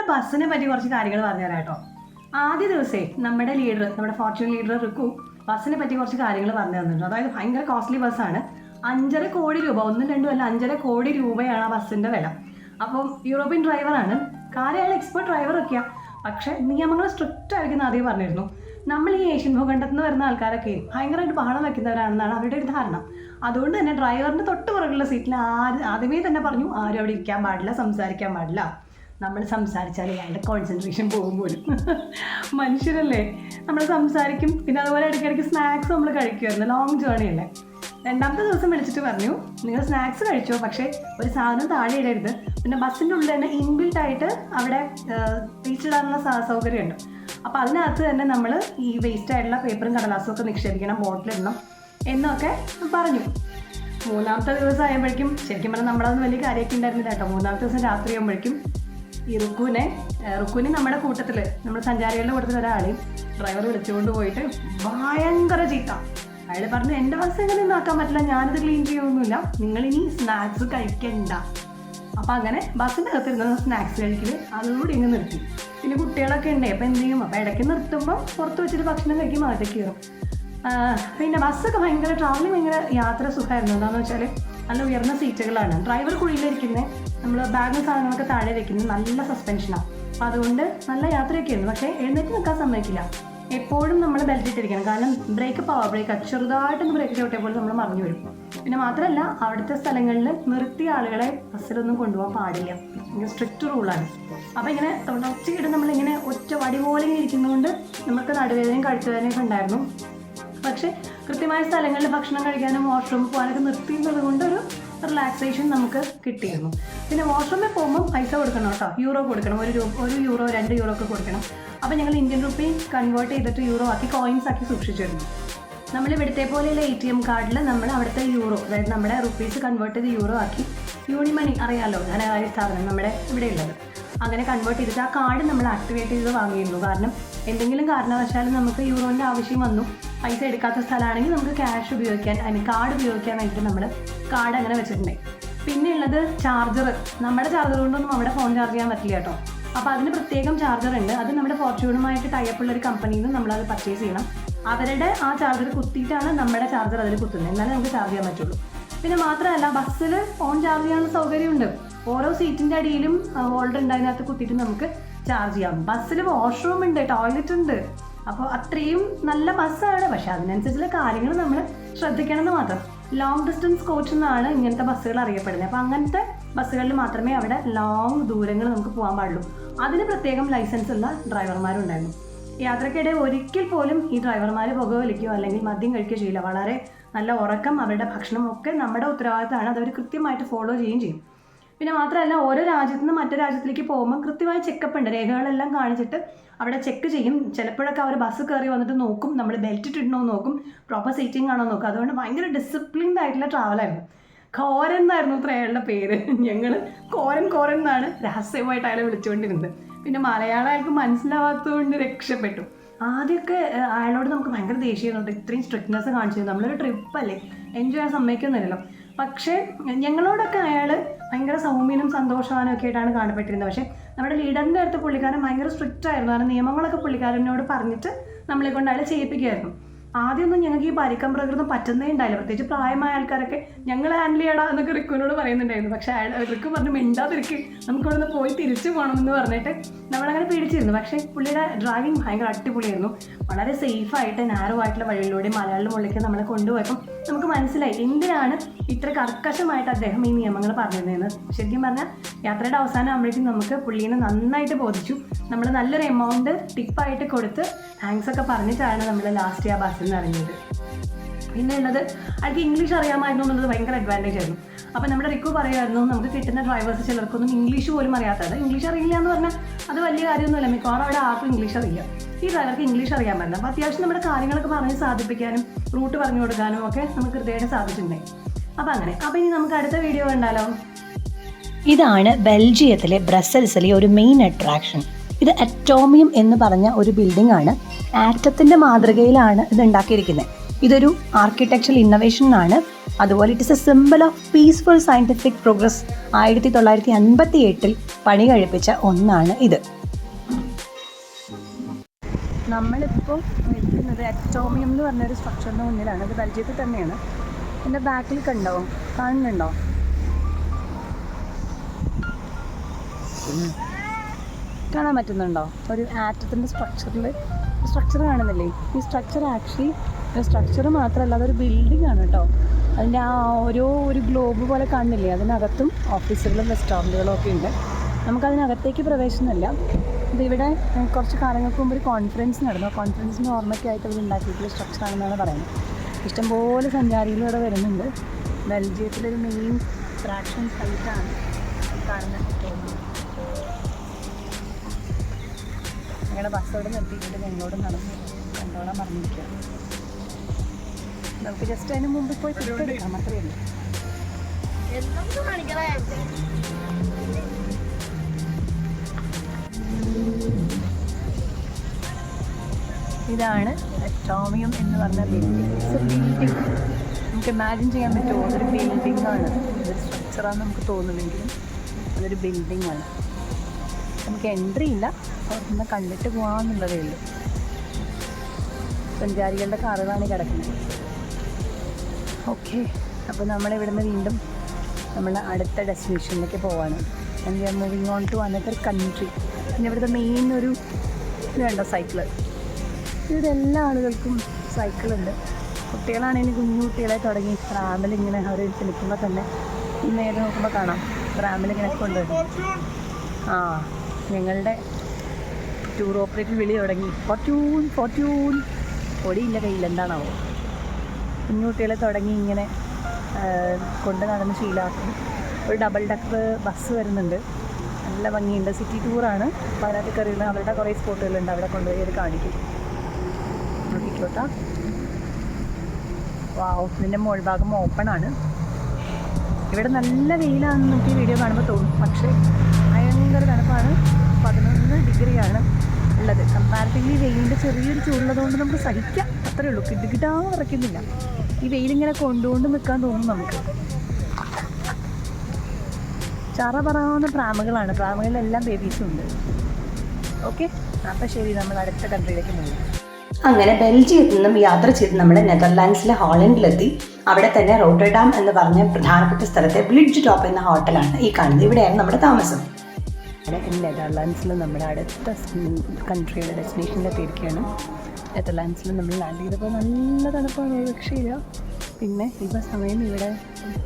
നമ്മുടെ ബസ്സിനെ പറ്റി കുറച്ച് കാര്യങ്ങൾ പറഞ്ഞുതരാം കേട്ടോ. ആദ്യ ദിവസേ നമ്മുടെ ഫോർച്യൂൺ ലീഡർ റിക്കു ബസ്സിനെ പറ്റി കുറച്ച് കാര്യങ്ങൾ പറഞ്ഞു തന്നിട്ടുണ്ട്. അതായത് ഭയങ്കര കോസ്റ്റ്ലി ബസ്സാണ്. 5.5 കോടി രൂപ, 1, 2 അല്ല 5.5 കോടി രൂപയാണ് ആ ബസ്സിൻ്റെ വില. അപ്പം യൂറോപ്യൻ ഡ്രൈവറാണ്, കാര്യം എക്സ്പെർട്ട് ഡ്രൈവറൊക്കെയാണ്. പക്ഷേ നിയമങ്ങൾ സ്ട്രിക്റ്റ് ആയിരിക്കും ആദ്യം പറഞ്ഞിരുന്നു. നമ്മൾ ഈ ഏഷ്യൻ ഭൂഖണ്ഡത്തിൽ നിന്ന് വരുന്ന ആൾക്കാരൊക്കെ ഭയങ്കരമായിട്ട് ബഹളം വെക്കുന്നവരാണെന്നാണ് അവരുടെ ഒരു ധാരണ. അതുകൊണ്ട് തന്നെ ഡ്രൈവറിൻ്റെ തൊട്ട് പുറകുള്ള സീറ്റിൽ ആദ്യമേ തന്നെ പറഞ്ഞു, ആരും അവിടെ ഇരിക്കാൻ പാടില്ല, സംസാരിക്കാൻ പാടില്ല. നമ്മൾ സംസാരിച്ചാൽ അയാളുടെ കോൺസെൻട്രേഷൻ പോകും പോലും. മനുഷ്യരല്ലേ, നമ്മൾ സംസാരിക്കും. പിന്നെ അതുപോലെ ഇടയ്ക്കിടയ്ക്ക് സ്നാക്സ് നമ്മൾ കഴിക്കുമായിരുന്നു, ലോങ് ജേർണി അല്ലേ. 2ാമത്തെ ദിവസം വിളിച്ചിട്ട് പറഞ്ഞു, നിങ്ങൾ സ്നാക്സ് കഴിച്ചോ, പക്ഷേ ഒരു സാധനം താഴെ ഇടരുത്. പിന്നെ ബസ്സിൻ്റെ ഉള്ളിൽ തന്നെ ഇൻബിൽട്ടായിട്ട് അവിടെ വേസ്റ്റ് ഇടാനുള്ള സൗകര്യമുണ്ട്. അപ്പോൾ അതിനകത്ത് തന്നെ നമ്മൾ ഈ വേസ്റ്റ് ആയിട്ടുള്ള പേപ്പറും കടലാസും ഒക്കെ നിക്ഷേപിക്കണം, ബോട്ടിലിടണം എന്നൊക്കെ പറഞ്ഞു. 3ാമത്തെ ദിവസം ആയപ്പോഴേക്കും ശരിക്കും പറഞ്ഞാൽ നമ്മളതൊന്നും വലിയ കാര്യമൊക്കെ ഉണ്ടായിരുന്നില്ല കേട്ടോ. 3ാമത്തെ ദിവസം രാത്രി ആകുമ്പോഴേക്കും ഈ റുക്കുവിനെ നമ്മുടെ കൂട്ടത്തിൽ, നമ്മുടെ സഞ്ചാരികളുടെ കൂട്ടത്തിൽ ഒരാളെയും ഡ്രൈവർ വിളിച്ചുകൊണ്ട് പോയിട്ട് ഭയങ്കര ചീത്ത. അയാൾ പറഞ്ഞു, എൻ്റെ ബസ് എങ്ങനെയൊന്നും ആക്കാൻ പറ്റില്ല, ഞാനിത് ക്ലീൻ ചെയ്യൊന്നുമില്ല, നിങ്ങളിനി സ്നാക്സ് കഴിക്കണ്ട. അപ്പോൾ അങ്ങനെ ബസ്സിൻ്റെ അകത്തിരുന്ന സ്നാക്സ് കഴിക്കൽ അതുകൂടി ഇങ്ങ് നിർത്തി. പിന്നെ കുട്ടികളൊക്കെ ഉണ്ട്, അപ്പോൾ എന്ത് ചെയ്യും, അപ്പോൾ ഇടയ്ക്ക് നിർത്തുമ്പോൾ പുറത്ത് വെച്ചിട്ട് ഭക്ഷണം കഴിക്കും, അകത്തേക്ക് കയറും. പിന്നെ ബസ്സൊക്കെ ഭയങ്കര ട്രാവലിംഗ്, ഭയങ്കര യാത്ര സുഖമായിരുന്നു. എന്താണെന്ന് വെച്ചാൽ നല്ല ഉയർന്ന സീറ്റുകളാണ്, ഡ്രൈവർ കുഴിയിലിരിക്കുന്നത്, നമ്മൾ ബാഗും സാധനങ്ങളൊക്കെ താഴെ വയ്ക്കുന്നത്, നല്ല സസ്പെൻഷനാണ്. അപ്പോൾ അതുകൊണ്ട് നല്ല യാത്രയൊക്കെ ആയിരുന്നു. പക്ഷേ എഴുന്നേറ്റ് നിൽക്കാൻ സമ്മതിക്കില്ല, എപ്പോഴും നമ്മൾ ബെൽറ്റ് ഇട്ടിരിക്കണം. കാരണം ബ്രേക്ക്, പവർ ബ്രേക്ക്, ചെറുതായിട്ടൊന്ന് ബ്രേക്ക് ചവിട്ടിയപ്പോൾ നമ്മൾ മറിഞ്ഞു വരും. പിന്നെ മാത്രമല്ല അവിടുത്തെ സ്ഥലങ്ങളിൽ നിർത്തിയ ആളുകളെ ബസ്സിലൊന്നും കൊണ്ടുപോകാൻ പാടില്ല, ഇങ്ങനെ സ്ട്രിക്റ്റ് റൂളാണ്. അപ്പോൾ ഇങ്ങനെ തുടർച്ചയായിട്ട് നമ്മളിങ്ങനെ ഒറ്റ വടി പോലെ ഇങ്ങനെ ഇരിക്കുന്നതുകൊണ്ട് നമുക്ക് നടുവേദനയും കഴുത്തുവേദനയൊക്കെ ഉണ്ടായിരുന്നു. പക്ഷേ കൃത്യമായ സ്ഥലങ്ങളിൽ ഭക്ഷണം കഴിക്കാനും വാഷ്റൂമിൽ പോകാനൊക്കെ നിർത്തിയിരുന്നത് കൊണ്ട് ഒരു റിലാക്സേഷൻ നമുക്ക് കിട്ടിയിരുന്നു. പിന്നെ വാഷ്റൂമിൽ പോകുമ്പോൾ പൈസ കൊടുക്കണം കേട്ടോ, യൂറോ കൊടുക്കണം. 1 യൂറോ 2 യൂറോ ഒക്കെ കൊടുക്കണം. അപ്പോൾ ഞങ്ങൾ ഇന്ത്യൻ റുപ്പി കൺവേർട്ട് ചെയ്തിട്ട് യൂറോ ആക്കി, കോയിൻസ് ആക്കി സൂക്ഷിച്ചിരുന്നു. നമ്മൾ ഇവിടുത്തെ പോലെയുള്ള ATM കാർഡിൽ നമ്മൾ അവിടുത്തെ യൂറോ, അതായത് നമ്മുടെ റുപ്പീസ് കൺവേർട്ട് ചെയ്ത് യൂറോ ആക്കി, യൂണിമണി അറിയാമല്ലോ, ധനകാര്യ സ്ഥാപനം നമ്മുടെ ഇവിടെ ഉള്ളത്, അങ്ങനെ കൺവേർട്ട് ചെയ്തിട്ട് ആ കാർഡ് നമ്മൾ ആക്ടിവേറ്റ് ചെയ്ത് വാങ്ങിയിരുന്നു. കാരണം എന്തെങ്കിലും കാരണവശാൽ നമുക്ക് യൂറോൻ്റെ ആവശ്യം വന്നു, പൈസ എടുക്കാത്ത സ്ഥലമാണെങ്കിൽ നമുക്ക് ക്യാഷ് ഉപയോഗിക്കാൻ, അതിന് കാർഡ് ഉപയോഗിക്കാൻ വേണ്ടിയിട്ട് നമ്മൾ കാർഡ് അങ്ങനെ വെച്ചിട്ടുണ്ടായി. പിന്നെ ഉള്ളത് ചാർജർ. നമ്മുടെ ചാർജർ കൊണ്ടൊന്നും അവിടെ ഫോൺ ചാർജ് ചെയ്യാൻ പറ്റില്ല കേട്ടോ. അപ്പോൾ അതിന് പ്രത്യേകം ചാർജർ ഉണ്ട്. അത് നമ്മുടെ ഫോർച്യൂണുമായിട്ട് ടൈപ്പുള്ള ഒരു കമ്പനിയിൽ നിന്ന് നമ്മളത് പർച്ചേസ് ചെയ്യണം. അവരുടെ ആ ചാർജർ കുത്തിയിട്ടാണ് നമ്മുടെ ചാർജർ അതിൽ കുത്തുന്നത്, എന്നാലേ നമുക്ക് ചാർജ് ചെയ്യാൻ പറ്റുള്ളൂ. പിന്നെ മാത്രമല്ല ബസ്സിൽ ഫോൺ ചാർജ് ചെയ്യാനുള്ള സൗകര്യമുണ്ട്. ഓരോ സീറ്റിൻ്റെ അടിയിലും ഹോൾഡർ ഉണ്ട്, അതിനകത്ത് കുത്തിയിട്ട് നമുക്ക് ചാർജ് ചെയ്യാം. ബസ്സിൽ വാഷ്റൂം ഉണ്ട്, ടോയ്ലറ്റ് ഉണ്ട്. അപ്പോൾ അത്രയും നല്ല ബസ്സാണ്. പക്ഷേ അതിനനുസരിച്ചുള്ള കാര്യങ്ങൾ നമ്മൾ ശ്രദ്ധിക്കണം എന്ന് മാത്രം. ലോങ് ഡിസ്റ്റൻസ് കോച്ച് എന്നാണ് ഇങ്ങനത്തെ ബസ്സുകൾ അറിയപ്പെടുന്നത്. അപ്പോൾ അങ്ങനത്തെ ബസ്സുകളിൽ മാത്രമേ അവിടെ ലോങ് ദൂരങ്ങൾ നമുക്ക് പോകാൻ പാടുള്ളൂ. അതിന് പ്രത്യേകം ലൈസൻസ് ഉള്ള ഡ്രൈവർമാരുണ്ടായിരുന്നു. യാത്രയ്ക്കിടെ ഒരിക്കൽ പോലും ഈ ഡ്രൈവർമാർ പുകവലിക്കുകയോ അല്ലെങ്കിൽ മദ്യം കഴിക്കുകയോ ചെയ്യില്ല. വളരെ നല്ല ഉറക്കം, അവരുടെ ഭക്ഷണം ഒക്കെ നമ്മുടെ ഉത്തരവാദിത്തമാണ്. അതവർ കൃത്യമായിട്ട് ഫോളോ ചെയ്യുകയും ചെയ്യും. പിന്നെ മാത്രമല്ല ഓരോ രാജ്യത്തു നിന്ന് മറ്റു രാജ്യത്തിലേക്ക് പോകുമ്പോൾ കൃത്യമായ ചെക്കപ്പ് ഉണ്ട്, രേഖകളെല്ലാം കാണിച്ചിട്ട് അവിടെ ചെക്ക് ചെയ്യും. ചിലപ്പോഴൊക്കെ അവർ ബസ് കയറി വന്നിട്ട് നോക്കും, നമ്മൾ ബെൽറ്റ് ഇട്ടിടണോ നോക്കും, പ്രോപ്പർ സീറ്റിംഗ് ആണോ നോക്കും. അതുകൊണ്ട് ഭയങ്കര ഡിസിപ്ലിൻഡ് ആയിട്ടുള്ള ട്രാവലായിരുന്നു. കോരൻ എന്നായിരുന്നു അത്ര അയാളുടെ പേര്. ഞങ്ങൾ കോരൻ എന്നാണ് രഹസ്യമായിട്ട് അയാളെ വിളിച്ചുകൊണ്ടിരുന്നത്. പിന്നെ മലയാളം അയാൾക്ക് മനസ്സിലാവാത്തതുകൊണ്ട് രക്ഷപ്പെട്ടു. ആദ്യമൊക്കെ അയാളോട് നമുക്ക് ഭയങ്കര ദേഷ്യമായിരുന്നു, ഇത്രയും സ്ട്രിക്ട്നെസ് കാണിച്ചു. നമ്മളൊരു ട്രിപ്പല്ലേ, എൻജോയ് ചെയ്യാൻ സമ്മതിക്കുന്നില്ലല്ലോ. പക്ഷേ ഞങ്ങളോടൊക്കെ അയാൾ ഭയങ്കര സൗമ്യനും സന്തോഷവാനും ഒക്കെ ആയിട്ടാണ് കാണപ്പെട്ടിരുന്നത്. പക്ഷേ നമ്മുടെ ലീഡറിൻ്റെ അടുത്ത് പുള്ളിക്കാരൻ ഭയങ്കര സ്ട്രിക്റ്റ് ആയിരുന്നു. കാരണം നിയമങ്ങളൊക്കെ പുള്ളിക്കാരനോട് പറഞ്ഞിട്ട് നമ്മളെ കൊണ്ട് അയാൾ ചെയ്യിപ്പിക്കുമായിരുന്നു. ആദ്യമൊന്നും ഞങ്ങൾക്ക് ഈ പരിക്കം പ്രകൃതം പറ്റുന്നേ ഉണ്ടായില്ല. പ്രത്യേകിച്ച് പ്രായമായ ആൾക്കാരൊക്കെ ഞങ്ങൾ ഹാൻഡിൽ ചെയ്യടാ എന്നൊക്കെ റിക്കുവിനോട് പറയുന്നുണ്ടായിരുന്നു. പക്ഷേ റിക്കു പറഞ്ഞു, മിണ്ടാതിരിക്ക്, നമുക്കിവിടെ നിന്ന് പോയി തിരിച്ചു പോകണമെന്ന് പറഞ്ഞിട്ട് നമ്മളങ്ങനെ പേടിച്ചിരുന്നു. പക്ഷേ പുള്ളിയുടെ ഡ്രൈവിംഗ് ഭയങ്കര അടിപൊളിയായിരുന്നു. വളരെ സേഫായിട്ട് നാരോ ആയിട്ടുള്ള വഴിയിലൂടെ മലയാളം മുകളിലേക്ക് നമ്മളെ കൊണ്ടുപോയപ്പം നമുക്ക് മനസ്സിലായി എന്തിനാണ് ഇത്ര കർക്കശമായിട്ട് അദ്ദേഹം ഈ നിയമങ്ങൾ പറഞ്ഞിരുന്നതെന്ന്. ശരിക്കും പറഞ്ഞാൽ യാത്രയുടെ അവസാനം ആകുമ്പോഴേക്കും നമുക്ക് പുള്ളീനെ നന്നായിട്ട് ബോധിച്ചു. നമ്മൾ നല്ലൊരു എമൗണ്ട് ടിപ്പായിട്ട് കൊടുത്ത് താങ്ക്സ് ഒക്കെ പറഞ്ഞിട്ടാണ് നമ്മൾ ലാസ്റ്റ് ആ ബസ്സിൽ നിന്ന് ഇറങ്ങിയത്. പിന്നെ ഉള്ളത് അയാൾക്ക് ഇംഗ്ലീഷ് അറിയാമായിരുന്നു എന്നുള്ളത് ഭയങ്കര അഡ്വാൻറ്റേജ് ആയിരുന്നു. അപ്പോൾ നമ്മുടെ റിക്കു പറയുമായിരുന്നു, നമുക്ക് കിട്ടുന്ന ഡ്രൈവേഴ്സ് ചിലർക്കൊന്നും ഇംഗ്ലീഷ് പോലും അറിയാത്തത്. ഇംഗ്ലീഷ് അറിയില്ല എന്ന് പറഞ്ഞാൽ അത് വലിയ കാര്യമൊന്നുമില്ല, മിക്കവാറും അവിടെ ആർക്കും ഇംഗ്ലീഷ് അറിയില്ല. ഈ ഡ്രൈവർക്ക് ഇംഗ്ലീഷ് അറിയാൻ പറ്റില്ല. അപ്പോൾ അത്യാവശ്യം നമ്മുടെ കാര്യങ്ങളൊക്കെ പറഞ്ഞ് സാധിപ്പിക്കാനും റൂട്ട് പറഞ്ഞു കൊടുക്കാനും ഒക്കെ നമുക്ക് കൃത്യമായിട്ട് സാധിച്ചിട്ടുണ്ടായി. അപ്പോൾ അങ്ങനെ. അപ്പോൾ ഇനി നമുക്ക് അടുത്ത വീഡിയോ കണ്ടാലോ. ഇതാണ് ബെൽജിയത്തിലെ ബ്രസൽസിലെ ഒരു മെയിൻ അട്രാക്ഷൻ. ഇത് അറ്റോമിയം എന്ന് പറഞ്ഞ ഒരു ബിൽഡിംഗ് ആണ്. ആറ്റത്തിൻ്റെ മാതൃകയിലാണ് ഇത് ഉണ്ടാക്കിയിരിക്കുന്നത്. ഇതൊരു ആർക്കിടെക്ചറൽ ഇന്നോവേഷൻ ആണ്. അതുപോലെ it is A simple of peaceful scientific progress. 1958 പണി കഴിപ്പിച്ച ഒന്നാണ് ഇത്. നമ്മളിപ്പോൾ നിൽക്കുന്നത് അറ്റോമിയം എന്ന് പറഞ്ഞൊരു സ്ട്രക്ചറിൻ്റെ മുന്നിലാണ്. ഇത് ബെൽജിയത്തിൽ തന്നെയാണ്. എൻ്റെ ബാക്കിൽ കാണുന്നുണ്ടോ? കാണാൻ പറ്റുന്നുണ്ടോ? ഒരു ആറ്റത്തിൻ്റെ സ്ട്രക്ചർ കാണുന്നില്ലേ? ഈ സ്ട്രക്ചർ ആക്ച്വലി ഒരു സ്ട്രക്ചർ മാത്രമല്ല, അതൊരു ബിൽഡിംഗ് ആണ് കേട്ടോ. അതിൻ്റെ ആ ഒരു ഗ്ലോബ് പോലെ കാണുന്നില്ലേ? അതിനകത്തും ഓഫീസുകളും റെസ്റ്റോറൻറ്റുകളും ഒക്കെ ഉണ്ട്. നമുക്കതിനകത്തേക്ക് പ്രവേശനമില്ല. ഇതിവിടെ കുറച്ച് കാലങ്ങൾക്ക് മുമ്പ് ഒരു കോൺഫറൻസ് നടന്നു. ആ കോൺഫറൻസിൻ്റെ ഓർമ്മയ്ക്കായിട്ട് അവർ ഉണ്ടാക്കിയിട്ടുള്ള സ്ട്രക്ചറാണെന്നാണ് പറയുന്നത്. ഇഷ്ടംപോലെ സഞ്ചാരികൾ ഇവിടെ വരുന്നുണ്ട്. ബെൽജിയത്തിലൊരു മെയിൻ അട്രാക്ഷൻ സൈറ്റാണ് കാണുന്നത് തോന്നുന്നു. ഞങ്ങളുടെ ബസ്സോട് നിർത്തിയിട്ട് ഞങ്ങളോട് കണ്ടോളാൻ പറഞ്ഞിരിക്കുക. നമുക്ക് ജസ്റ്റ് അതിന് മുമ്പ് പോയി എടുക്കാം, അത്രയേ ഉള്ളൂ. ഇതാണ് അറ്റോമിയം എന്ന് പറഞ്ഞ ബിൽഡിംഗ്. നമുക്ക് ഇമാജിൻ ചെയ്യാൻ പറ്റുമോ? അതൊരു ബിൽഡിംഗ് ആണ്. ഇതൊരു സ്ട്രക്ചറാണെന്ന് നമുക്ക് തോന്നുമെങ്കിലും അതൊരു ബിൽഡിംഗ് ആണ്. നമുക്ക് എൻട്രി ഇല്ല, പുറത്തുനിന്ന് കണ്ടിട്ട് പോകാമെന്നുള്ളതേ ഉള്ളൂ. സഞ്ചാരികളുടെ കാറുകളാണ് കിടക്കുന്നത്. ഓക്കെ, അപ്പോൾ നമ്മളിവിടുന്ന് വീണ്ടും നമ്മുടെ അടുത്ത ഡെസ്റ്റിനേഷനിലേക്ക് പോവാണ്. And we are moving on to another country. പിന്നെ ഇവിടുത്തെ മെയിൻ ഒരു ഇത് വേണ്ട സൈക്കിള്. ഇതെല്ലാ ആളുകൾക്കും സൈക്കിളുണ്ട്. കുട്ടികളാണെങ്കിൽ കുഞ്ഞു കുട്ടികളെ തുടങ്ങി റാമിലിങ്ങനെ അവർ ചലിക്കുമ്പോൾ തന്നെ നേരെ നോക്കുമ്പോൾ കാണാം റാമിലിങ്ങനെ കൊണ്ടുവരും. ഞങ്ങളുടെ ടൂർ ഓപ്പറേറ്റർ വിളി തുടങ്ങി, ഫോർച്യൂൺ. പൊടിയില്ല കയ്യിൽ, എന്താണാവോ. കുഞ്ഞു കുട്ടികളെ തുടങ്ങി ഇങ്ങനെ കൊണ്ട് നടന്ന് ശീലമാക്കും. ഒരു ഡബിൾ ഡക്കർ ബസ് വരുന്നുണ്ട്, നല്ല ഭംഗിയുണ്ട്. സിറ്റി ടൂറാണ്. അപ്പോൾ അതിനകത്ത് കയറിയുള്ള അവരുടെ കുറേ സ്പോട്ടുകളുണ്ട്, അവിടെ കൊണ്ടുപോയി അത് കാണിക്കും. നോക്കിക്കോട്ടാ. വാവ്, ഇതിൻ്റെ മുകൾ ഭാഗം ഓപ്പണാണ്. ഇവിടെ നല്ല വെയിലാണെന്ന് നമുക്ക് ഈ വീഡിയോ കാണുമ്പോൾ തോന്നും, പക്ഷേ ഭയങ്കര തണുപ്പാണ്. 11 ഡിഗ്രിയാണ് ഉള്ളത്. കമ്പാരിറ്റീവ്ലി വെയിലിൻ്റെ ചെറിയൊരു ചൂടുള്ളതുകൊണ്ട് നമുക്ക് സഹിക്കാം, അത്രയേ ഉള്ളൂ. കിടുകിടാ വിറയ്ക്കുന്നില്ല. ഈ വെയിലിങ്ങനെ കൊണ്ടുകൊണ്ട് നിൽക്കാൻ തോന്നും നമുക്ക്. ചറ പറയാവുന്ന പ്രാമുകളാണ്. പ്രാമുകളിലെല്ലാം ബേബീസും ഉണ്ട്. ഓക്കെ, അപ്പം ശരി, നമ്മൾ അടുത്ത കൺട്രിയിലേക്ക് പോകും. അങ്ങനെ ബെൽജിയത്തിൽ നിന്നും യാത്ര ചെയ്ത് നമ്മൾ നെതർലാൻഡ്സിലെ ഹോളണ്ടിലെത്തി. അവിടെ തന്നെ റോട്ടർഡാം എന്ന് പറഞ്ഞ പ്രധാനപ്പെട്ട സ്ഥലത്തെ ബ്ലിഡ്ജ് ടോപ്പ് എന്ന ഹോട്ടലാണ് ഈ കാണുന്നത്. ഇവിടെയാണ് നമ്മുടെ താമസം. നെതർലാൻഡ്സിൽ നമ്മുടെ അടുത്ത കൺട്രിയുടെ ഡെസ്റ്റിനേഷനിലെത്തിയിരിക്കുകയാണ്. നെതർലാൻഡ്സിൽ നമ്മൾ ലാൻഡ് ചെയ്തപ്പോൾ നല്ല തണുപ്പാണ്, രക്ഷയില്ല. പിന്നെ ഇപ്പോൾ സമയം ഇവിടെ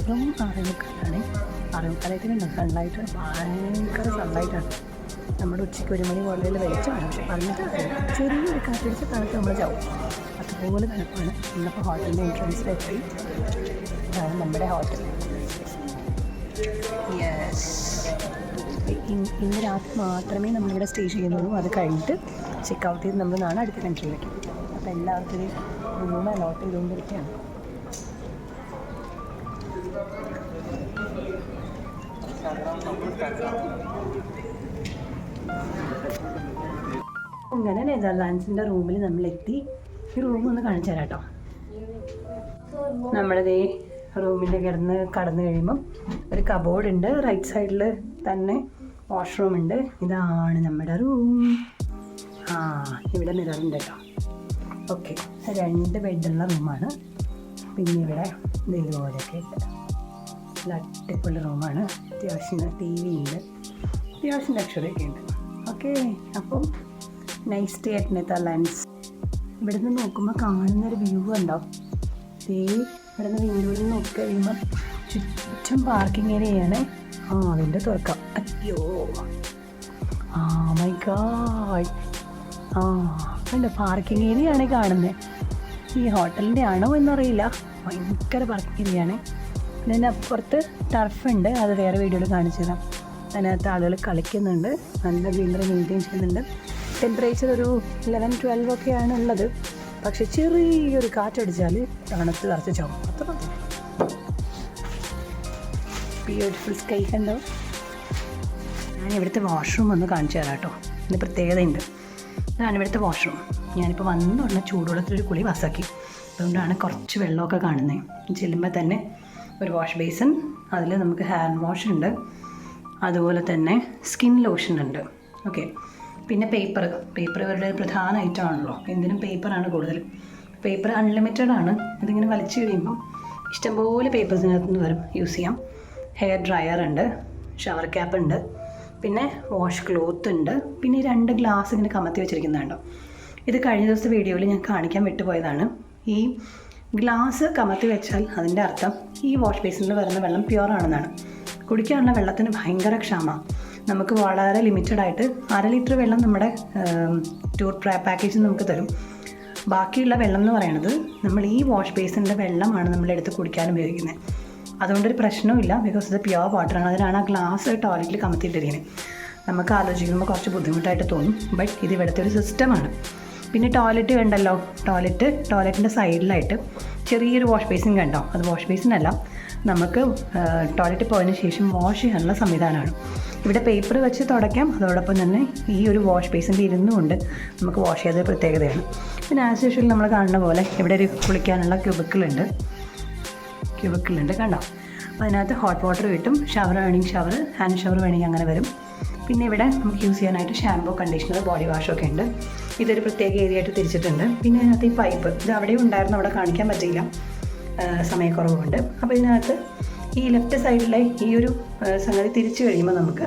വെറും 6:45. 6:45 സൺലൈറ്റ്, ഭയങ്കര സൺലൈറ്റാണ്. നമ്മുടെ ഉച്ചയ്ക്ക് 1 മണി പോലെയുള്ള വെളിച്ചമാണ്. പക്ഷെ പറഞ്ഞിട്ട് ചെറിയൊരു കാറ്റടിച്ച തണുപ്പ് നമ്മൾ ചാവും, അതുപോലെ തണുപ്പാണ്. ഇന്നിപ്പോൾ ഹോട്ടലിൻ്റെ എൻട്രൻസിലെത്തി. ഇതാണ് നമ്മുടെ ഹോട്ടൽ. യെസ്, ഇന്ന് രാത്രി മാത്രമേ നമ്മളിവിടെ സ്റ്റേ ചെയ്യുന്നുള്ളൂ. അത് കഴിഞ്ഞിട്ട് ചെക്ക് ഔട്ട് ചെയ്ത് നമ്മൾ നാളെ അടുത്ത കൺട്രിയിലേക്ക്. അപ്പോൾ എല്ലാവർക്കും റൂം അലോട്ട് ചെയ്തുകൊണ്ടിരിക്കുകയാണ്. അങ്ങനെ നെതർലാൻഡ്സിൻ്റെ റൂമിൽ നമ്മളെത്തി. ഈ റൂം ഒന്ന് കാണിച്ചു തരാം കേട്ടോ. നമ്മളിതേ റൂമിൻ്റെ കടന്നു കഴിയുമ്പം ഒരു കബോർഡ് ഉണ്ട്. റൈറ്റ് സൈഡിൽ തന്നെ വാഷ്റൂം ഉണ്ട്. ഇതാണ് നമ്മുടെ റൂം. ഇവിടെ മിററുണ്ട് കേട്ടോ. ഓക്കെ, 2 ബെഡുള്ള റൂമാണ്. പിന്നെ ഇവിടെ ഇതുപോലെയൊക്കെ ഉണ്ട്. നല്ല അടിപൊളി റൂമാണ്. അത്യാവശ്യം TV ഉണ്ട്, അത്യാവശ്യം ലക്ഷറിയൊക്കെ ഉണ്ട്. ഓക്കെ, അപ്പം നൈസ് സ്റ്റേ അറ്റ് നെതർലാൻഡ്സ്. ഇവിടെ നിന്ന് നോക്കുമ്പോൾ കാണുന്നൊരു വ്യൂ ഉണ്ടാവും. ഇവിടെ നിന്ന് വിൻഡോയിൽ നോക്കി കഴിയുമ്പോൾ ചുറ്റും പാർക്കിംഗ് ഏരിയയാണ്. അതിൻ്റെ തുറക്കാം. അയ്യോ, മൈ ഗോഡ്. ഉണ്ട്, പാർക്കിംഗ് ഏരിയ ആണ് കാണുന്നത്. ഈ ഹോട്ടലിൻ്റെ ആണോ എന്നറിയില്ല, ഭയങ്കര പാർക്കിംഗ് ഏരിയയാണ്. പിന്നെ അപ്പുറത്ത് ടർഫുണ്ട്, അത് വേറെ വീഡിയോയിൽ കാണിച്ചു തരാം. അതിനകത്ത് ആളുകൾ കളിക്കുന്നുണ്ട്, നല്ല ഗ്രീനറി മെയിൻറ്റെയിൻ ചെയ്യുന്നുണ്ട്. ടെമ്പറേച്ചർ ഒരു 11-12 ഒക്കെയാണ് ഉള്ളത്. പക്ഷെ ചെറിയൊരു കാറ്റടിച്ചാൽ തണുത്ത് തറച്ച് ചാവും. അത്ര ബ്യൂട്ടിഫുൾ സ്കൈ കണ്ടോ. ഞാൻ ഇവിടുത്തെ വാഷ്റൂം ഒന്ന് കാണിച്ചു തരാം കേട്ടോ. ഇതിന് പ്രത്യേകതയുണ്ട്. ഇതാണ് ഇവിടുത്തെ വാഷ്റൂം. ഞാനിപ്പോൾ വന്നു പറഞ്ഞ ചൂടുവെള്ളത്തിലൊരു കുളി പാസ്സാക്കി, അതുകൊണ്ടാണ് കുറച്ച് വെള്ളമൊക്കെ കാണുന്നത്. ചെല്ലുമ്പോൾ തന്നെ ഒരു വാഷ് ബേസിൻ, അതിൽ നമുക്ക് ഹാൻഡ് വാഷ് ഉണ്ട്, അതുപോലെ തന്നെ സ്കിൻ ലോഷൻ ഉണ്ട്. ഓക്കെ, പിന്നെ പേപ്പർ ഇവരുടെ പ്രധാന ഐറ്റം ആണല്ലോ, എന്തിനും പേപ്പറാണ് കൂടുതൽ. പേപ്പർ അൺലിമിറ്റഡ് ആണ്, ഇതിങ്ങനെ വലിച്ചു കഴിയുമ്പം ഇഷ്ടംപോലെ പേപ്പേഴ്സിനകത്ത് നിന്ന് വരും, യൂസ് ചെയ്യാം. ഹെയർ ഡ്രയർ ഉണ്ട്, ഷവർ ക്യാപ്പ് ഉണ്ട്, പിന്നെ വാഷ് ക്ലോത്ത് ഉണ്ട്, പിന്നെ 2 ഗ്ലാസ് ഇങ്ങനെ കമത്തി വെച്ചിരിക്കുന്നുണ്ടോ. ഇത് കഴിഞ്ഞ ദിവസത്തെ വീഡിയോയിൽ ഞാൻ കാണിക്കാൻ വിട്ടുപോയതാണ്. ഈ ഗ്ലാസ് കമത്തി വെച്ചാൽ അതിൻ്റെ അർത്ഥം ഈ വാഷ് ബേസിനിൽ വരുന്ന വെള്ളം പ്യുവർ ആണെന്നാണ്. കുടിക്കാനുള്ള വെള്ളത്തിന് ഭയങ്കര ക്ഷാമമാണ്. നമുക്ക് വളരെ ലിമിറ്റഡായിട്ട് 1/2 ലിറ്റർ വെള്ളം നമ്മുടെ ടൂർ പാക്കേജിൽ നമുക്ക് തരും. ബാക്കിയുള്ള വെള്ളം എന്ന് പറയുന്നത് നമ്മൾ ഈ വാഷ് ബേസിൻ്റെ വെള്ളമാണ് നമ്മളെടുത്ത് കുടിക്കാൻ ഉപയോഗിക്കുന്നത്. അതുകൊണ്ടൊരു പ്രശ്നവുമില്ല, ബിക്കോസ് ഇത് പ്യുവർ വാട്ടറാണ്. അതിനാണ് ആ ഗ്ലാസ് ടോയ്ലറ്റിൽ കമത്തിയിട്ടിരിക്കുന്നത്. നമുക്ക് ആലോചിക്കുമ്പോൾ കുറച്ച് ബുദ്ധിമുട്ടായിട്ട് തോന്നും, ബട്ട് ഇത് ഇവിടുത്തെ ഒരു സിസ്റ്റമാണ്. പിന്നെ ടോയ്ലറ്റ് കണ്ടല്ലോ, ടോയ്ലറ്റിൻ്റെ സൈഡിലായിട്ട് ചെറിയൊരു വാഷ് ബേസിൻ കണ്ടോ, അത് വാഷ് ബേസിനല്ല, നമുക്ക് ടോയ്ലറ്റിൽ പോയതിന് ശേഷം വാഷ് ചെയ്യാനുള്ള സംവിധാനമാണ്. ഇവിടെ പേപ്പർ വെച്ച് തുടയ്ക്കാം, അതോടൊപ്പം തന്നെ ഈ ഒരു വാഷ് ബേസിൻ്റെ ഇരുന്നുകൊണ്ട് നമുക്ക് വാഷ് ചെയ്ത പ്രത്യേകതയാണ്. പിന്നെ ആസ് യൂഷ്വൽ നമ്മൾ കാണുന്ന പോലെ ഇവിടെ ഒരു കുളിക്കാനുള്ള ക്യൂബിക്കിളുണ്ട് കണ്ടോ. അപ്പോൾ അതിനകത്ത് ഹോട്ട് വാട്ടർ കിട്ടും, ഷവർ വേണമെങ്കിൽ ഷവർ, ഹാൻഡ് ഷവർ വേണമെങ്കിൽ അങ്ങനെ വരും. പിന്നെ ഇവിടെ നമുക്ക് യൂസ് ചെയ്യാനായിട്ട് ഷാമ്പൂ, കണ്ടീഷണർ, ബോഡി വാഷൊക്കെ ഉണ്ട്. ഇതൊരു പ്രത്യേക ഏരിയ ആയിട്ട് തിരിച്ചിട്ടുണ്ട്. പിന്നെ അതിനകത്ത് ഈ പൈപ്പ്, ഇത് അവിടെയും ഉണ്ടായിരുന്നു, അവിടെ കാണിക്കാൻ പറ്റിയില്ല, സമയക്കുറവുണ്ട്. അപ്പോൾ ഇതിനകത്ത് ഈ ലെഫ്റ്റ് സൈഡിലെ ഈ ഒരു സംഗതി തിരിച്ചു കഴിയുമ്പോൾ നമുക്ക്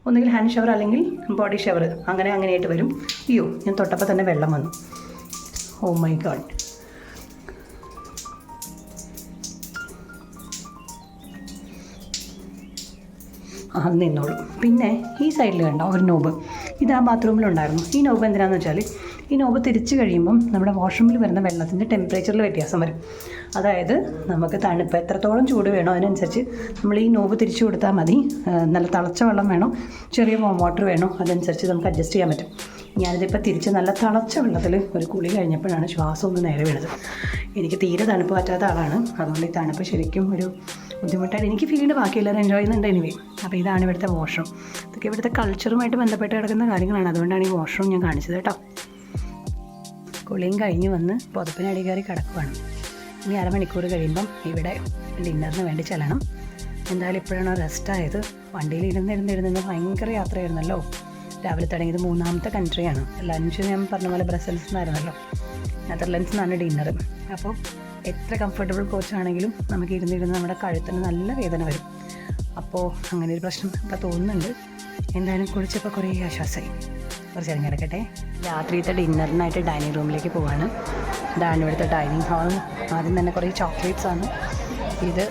ഒന്നുകിൽ ഹാൻഡ് ഷവർ അല്ലെങ്കിൽ ബോഡി ഷവർ അങ്ങനെയായിട്ട് വരും. അയ്യോ, ഞാൻ തൊട്ടപ്പോൾ തന്നെ വെള്ളം വന്നു. Oh my God. നിന്നോളൂ. പിന്നെ ഈ സൈഡിൽ കണ്ടോ ഒരു നോബ്, ഇത് ആ ബാത്റൂമിലുണ്ടായിരുന്നു. ഈ നോബ് എന്തിനാണെന്ന് വെച്ചാൽ ഈ നോബ് തിരിച്ച് കഴിയുമ്പം നമ്മുടെ വാഷ്റൂമിൽ വരുന്ന വെള്ളത്തിൻ്റെ ടെമ്പറേച്ചറിൽ വ്യത്യാസം വരും. അതായത് നമുക്ക് തണുപ്പ് എത്രത്തോളം ചൂട് വേണോ അതിനനുസരിച്ച് നമ്മൾ ഈ നോബ് തിരിച്ചു കൊടുത്താൽ മതി. നല്ല തിളച്ച വെള്ളം വേണോ, ചെറിയ വാം വാട്ടർ വേണോ, അതനുസരിച്ച് നമുക്ക് അഡ്ജസ്റ്റ് ചെയ്യാൻ പറ്റും. ഞാനിതിപ്പോൾ തിരിച്ച് നല്ല തിളച്ച വെള്ളത്തിൽ ഒരു കുളി കഴിഞ്ഞപ്പോഴാണ് ശ്വാസം ഒന്ന് നേരെ വീണത്. എനിക്ക് തീരെ തണുപ്പ് പറ്റാത്ത ആളാണ്, അതുകൊണ്ട് ഈ തണുപ്പ് ശരിക്കും ഒരു ബുദ്ധിമുട്ടായിട്ട് എനിക്ക് ഫീൽ ചെയ്ത്, ബാക്കി എല്ലാവരും എൻജോയ് ചെയ്യുന്നുണ്ട് എനിവേ. അപ്പോൾ ഇതാണ് ഇവിടുത്തെ വാഷ്റൂം. ഇതൊക്കെ ഇവിടുത്തെ കൾച്ചറുമായിട്ട് ബന്ധപ്പെട്ട് കിടക്കുന്ന കാര്യങ്ങളാണ്, അതുകൊണ്ടാണ് ഈ വാഷ്റൂം ഞാൻ കാണിച്ചത് കേട്ടോ. കുളിയും കഴിഞ്ഞ് വന്ന് പുതപ്പിനടി കയറി കിടക്കുവാണ്. ഇനി 1/2 മണിക്കൂർ കഴിയുമ്പം ഇവിടെ ഡിന്നറിന് വേണ്ടി ചെല്ലണം. എന്തായാലും ഇപ്പോഴാണ് റെസ്റ്റ് ആയത്. വണ്ടിയിൽ ഇരുന്നിരുന്ന് ഭയങ്കര യാത്രയായിരുന്നല്ലോ. രാവിലെ തുടങ്ങിയത് 3ാമത്തെ കൺട്രിയാണ്. ലഞ്ച് ഞാൻ പറഞ്ഞ പോലെ ബ്രസൽസിൽ നിന്നായിരുന്നല്ലോ, നെതർലൻഡ്സിൽ നിന്നാണ് ഡിന്നർ. അപ്പോൾ എത്ര കംഫർട്ടബിൾ കോച്ചാണെങ്കിലും നമുക്ക് ഇരുന്നിരുന്ന് നമ്മുടെ കഴുത്തിന് നല്ല വേദന വരും. അപ്പോൾ അങ്ങനെ ഒരു പ്രശ്നം ഇപ്പോൾ തോന്നുന്നുണ്ട്. എന്തായാലും കുളിച്ചപ്പോൾ കുറേ ആശ്വാസമായി. കുറച്ച് നേരം കിടക്കട്ടെ. രാത്രിയത്തെ ഡിന്നറിനായിട്ട് ഡൈനിങ് റൂമിലേക്ക് പോവാണ്. ഇതാണ് ഇവിടുത്തെ ഡൈനിങ് ഹാൾ. ആദ്യം തന്നെ കുറേ ചോക്ലേറ്റ്സ് ആണ്. ഇത്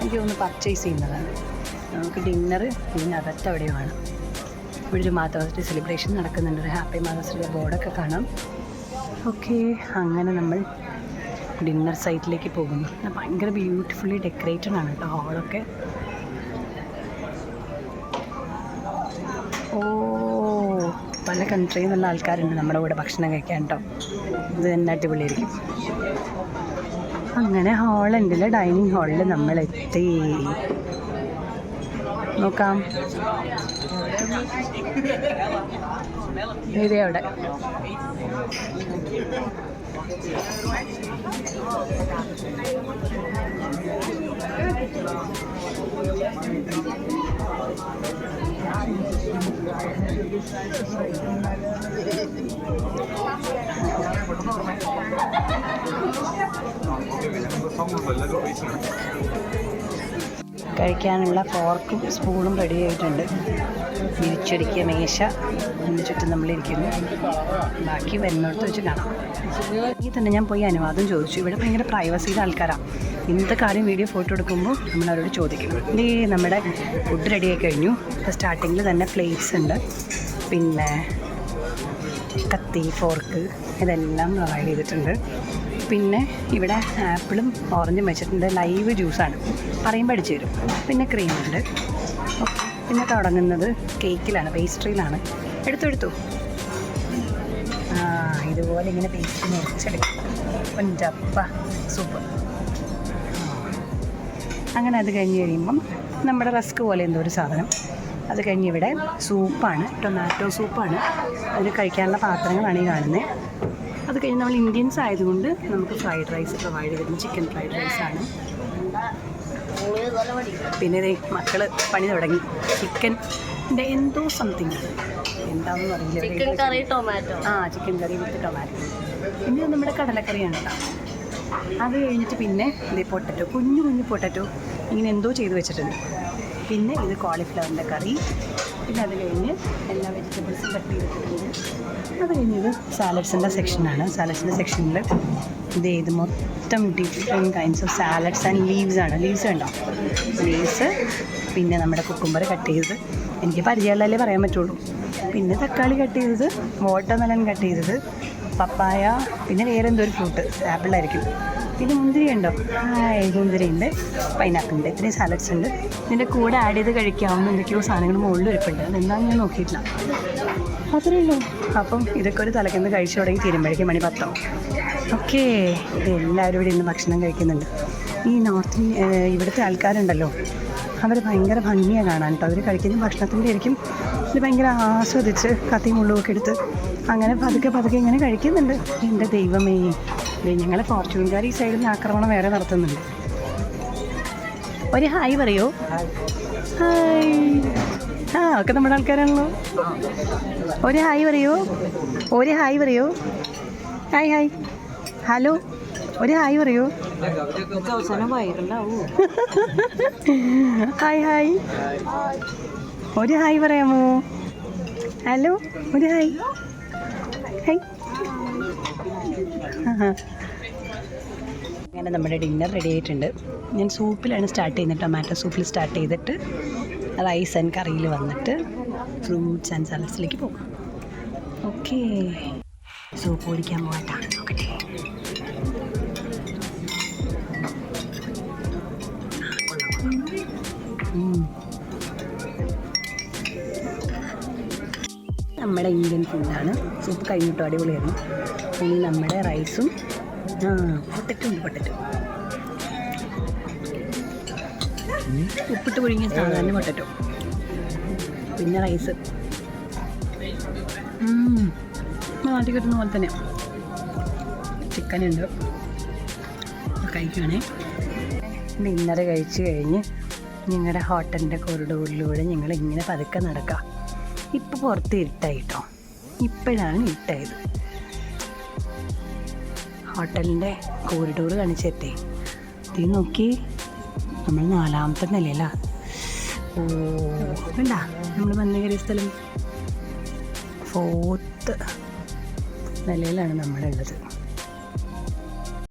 എനിക്ക് ഒന്ന് പർച്ചേസ് ചെയ്യുന്നതാണ്. നമുക്ക് ഡിന്നർ ഇതിനകത്ത് അവിടെയുമാണ്. ഇവിടെ ഒരു മദേഴ്സ് ഡേ സെലിബ്രേഷൻ നടക്കുന്നുണ്ട്. ഒരു ഹാപ്പി മദേഴ്സ് ഡേ ബോർഡൊക്കെ കാണാം. ഓക്കെ, അങ്ങനെ നമ്മൾ ഡിന്നർ സൈറ്റിലേക്ക് പോകുന്നു. ഭയങ്കര ബ്യൂട്ടിഫുള്ളി ഡെക്കറേറ്റഡ് ആണ് കേട്ടോ ഹാളൊക്കെ. ഓ, പല കൺട്രിയിൽ നിന്നുള്ള ആൾക്കാരുണ്ട് നമ്മുടെ കൂടെ ഭക്ഷണം കഴിക്കാൻ കേട്ടോ. ഇത് തന്നെ അടിപൊളിയായിരിക്കും. അങ്ങനെ ഹോളണ്ടിലെ ഡൈനിങ് ഹാളിൽ നമ്മൾ എത്തി. നോക്കാം, ഇതേ അവിടെ. കഴിക്കാനുള്ള ഫോർക്കും സ്പൂണും റെഡി ആയിട്ടുണ്ട്. വിരിച്ചൊരുക്കിയ മേശ അതിന് ചുറ്റും നമ്മളിരിക്കുന്നു. ബാക്കി വരുന്നിടത്ത് വെച്ച് കാണാം. ഈ തന്നെ ഞാൻ പോയി അനുവാദം ചോദിച്ചു. ഇവിടെ ഭയങ്കര പ്രൈവസിയുടെ ആൾക്കാരാണ്. ഇന്നത്തെ കാര്യം വീഡിയോ ഫോട്ടോ എടുക്കുമ്പോൾ നമ്മളവരോട് ചോദിക്കും. ഇനി നമ്മുടെ ഫുഡ് റെഡിയായി കഴിഞ്ഞു. ഇപ്പോൾ സ്റ്റാർട്ടിങ്ങിൽ തന്നെ പ്ലേറ്റ്സ് ഉണ്ട്, പിന്നെ കത്തി, ഫോർക്ക് ഇതെല്ലാം പ്രൊവൈഡ് ചെയ്തിട്ടുണ്ട്. പിന്നെ ഇവിടെ ആപ്പിളും ഓറഞ്ചും വെച്ചിട്ടുണ്ട്. ലൈവ് ജ്യൂസാണ്, പറയുമ്പോൾ അടിച്ചു തരും. പിന്നെ ക്രീമുണ്ട്. പിന്നെ തുടങ്ങുന്നത് കേക്കിലാണ്, പേസ്ട്രിയിലാണ്. എടുത്തു ഇതുപോലെ ഇങ്ങനെ പേസ്ട്രി മുറിച്ചെടുക്കും. പഞ്ചപ്പ സൂപ്പർ. അങ്ങനെ അത് കഴിഞ്ഞ് കഴിയുമ്പം നമ്മുടെ റസ്ക് പോലെ എന്തോ ഒരു സാധനം. അത് കഴിഞ്ഞ് ഇവിടെ സൂപ്പാണ്, ടൊമാറ്റോ സൂപ്പാണ്. അതിന് കഴിക്കാനുള്ള പാത്രങ്ങളാണ് ഈ കാണുന്നത്. അത് കഴിഞ്ഞ് നമ്മൾ ഇന്ത്യൻസ് ആയതുകൊണ്ട് നമുക്ക് ഫ്രൈഡ് റൈസ് പ്രൊവൈഡ് ചെയ്തിരുന്നു. ചിക്കൻ ഫ്രൈഡ് റൈസാണ്. പിന്നെ ഇതേ മക്കള് പണി തുടങ്ങി. ചിക്കൻ്റെ എന്തോ സംതിങ് ആണ്, എന്താണെന്ന് അറിയില്ല. ചിക്കൻ കറി ടൊമാറ്റോ. ചിക്കൻ കറി വിത്ത് ടൊമാറ്റോ. പിന്നെ നമ്മുടെ കടലക്കറിയാണ് കേട്ടോ. അത് കഴിഞ്ഞിട്ട് പിന്നെ ഇതേ പൊട്ടറ്റോ, കുഞ്ഞു കുഞ്ഞു പൊട്ടറ്റോ ഇങ്ങനെ എന്തോ ചെയ്ത് വെച്ചിട്ടുണ്ട്. പിന്നെ ഇത് കോളിഫ്ലവറിൻ്റെ കറി. പിന്നെ അത് കഴിഞ്ഞ് എല്ലാ വെജിറ്റബിൾസും കട്ട് ചെയ്തിട്ടുണ്ട്. അത് കഴിഞ്ഞ് ഇത് സാലഡ്സിൻ്റെ സെക്ഷനാണ്. സാലഡ്സിൻ്റെ സെക്ഷനിൽ ഇത് മൊത്തം different kinds of salads and leaves ആണ്. ലീവ്സ് ഉണ്ടോ? ലീവ്സ്, പിന്നെ നമ്മുടെ കുക്കുംബർ കട്ട് ചെയ്തത്, എനിക്ക് പരിചയമുള്ളതല്ലേ പറയാൻ പറ്റുള്ളൂ. പിന്നെ തക്കാളി കട്ട് ചെയ്തത്, വാട്ടർമെലൺ കട്ട് ചെയ്തത്, പപ്പായ, പിന്നെ വേറെ എന്തോ ഒരു ഫ്രൂട്ട്, ആപ്പിളായിരിക്കും. പിന്നെ മുന്തിരി ഉണ്ടോ? മുന്തിരിയുണ്ട്, പൈനാപ്പിളുണ്ട്. ഇത്രയും സാലഡ്സ് ഉണ്ട്. ഇതിൻ്റെ കൂടെ ആഡ് ചെയ്ത് കഴിക്കാവുന്ന എന്തൊക്കെയോ സാധനങ്ങൾ മുകളിൽ ഇരിപ്പുണ്ട്. അതെന്താണെന്ന് ഞാൻ നോക്കിയിട്ടില്ല. അത്രയേ ഉള്ളൂ. അപ്പം ഇതൊക്കെ ഒരു തലക്കെന്ന് കഴിച്ചു തുടങ്ങി തീരുമ്പോഴേക്കും മണി 10 ആവും. ഓക്കേ, ഇതെല്ലാവരും ഇവിടെ ഇന്ന് ഭക്ഷണം കഴിക്കുന്നുണ്ട്. ഈ നോർത്ത് ഇവിടുത്തെ ആൾക്കാരുണ്ടല്ലോ, അവർ ഭയങ്കര ഭംഗിയാണ് കാണാൻ കേട്ടോ. അവർ കഴിക്കുന്ന ഭക്ഷണത്തിൻ്റെ ആയിരിക്കും ഇത് ഭയങ്കര ആസ്വദിച്ച് കത്തിയും മുള്ളുമൊക്കെ എടുത്ത് അങ്ങനെ പതുക്കെ ഇങ്ങനെ കഴിക്കുന്നുണ്ട്. എൻ്റെ ദൈവമേ, ഞങ്ങളെ ഫോർച്യൂൺകാർ ഈ സൈഡിൽ നിന്ന് ആക്രമണം വേറെ നടത്തുന്നുണ്ട്. ഒരു ഹായ് പറയോ? ഹായ്. ഒക്കെ നമ്മുടെ ആൾക്കാരാണല്ലോ. ഒരു ഹായ് പറയോ? ഒരു ഹായ് പറയോ? Hi hi. ഹലോ, ഒരു ഹായ് പറയൂ. Hi hi. ഒരു ഹായ് പറയാമോ? ഹലോ, ഒരു ഹായ്. ഹായ്. അങ്ങനെ നമ്മുടെ ഡിന്നർ റെഡി ആയിട്ടുണ്ട്. ഞാൻ സൂപ്പിലാണ് സ്റ്റാർട്ട് ചെയ്യുന്നത്. ടൊമാറ്റോ സൂപ്പിൽ സ്റ്റാർട്ട് ചെയ്തിട്ട് റൈസ് ആൻഡ് കറിയിൽ വന്നിട്ട് ഫ്രൂട്ട്സ് ആൻഡ് സലാഡ്സിലേക്ക് പോകും. ഓക്കേ, സൂപ്പ് കുടിക്കാൻ പോകട്ടാ. നോക്കട്ടെ. നമ്മുടെ ഇന്ത്യൻ ഫുഡാണ്. സൂപ്പ് കഴിഞ്ഞിട്ടോ, അടിപൊളിയായിരുന്നു. ഇനി നമ്മുടെ റൈസും പൊട്ടറ്റോ ഉണ്ട്. പൊട്ടറ്റോ ഉപ്പിട്ട് പുഴുങ്ങിയ സാധാരണ പൊട്ടറ്റോ, പിന്നെ റൈസ് നാട്ടിൽ കിട്ടുന്ന പോലെ തന്നെ. ചിക്കനുണ്ട്, കഴിക്കുകയാണേ. ഡിന്നർ കഴിച്ച് കഴിഞ്ഞ് ഞങ്ങളുടെ ഹോട്ടലിൻ്റെ കോറിഡോറിലൂടെ ഞങ്ങൾ ഇങ്ങനെ പതുക്കെ നടക്കാം. ഇപ്പോൾ പുറത്ത് ഇരുട്ടായിട്ടോ, ഇപ്പോഴാണ് ഇരുട്ടായത്. ഹോട്ടലിൻ്റെ കോറിഡോർ കാണിച്ചെത്തേ. ഇത് നോക്കി, നമ്മൾ 4ാമത്തെ നിലയിലാ. വേണ്ട, നമ്മൾ വന്ന് കയറിയ സ്ഥലം 4th നിലയിലാണ് നമ്മളുള്ളത്.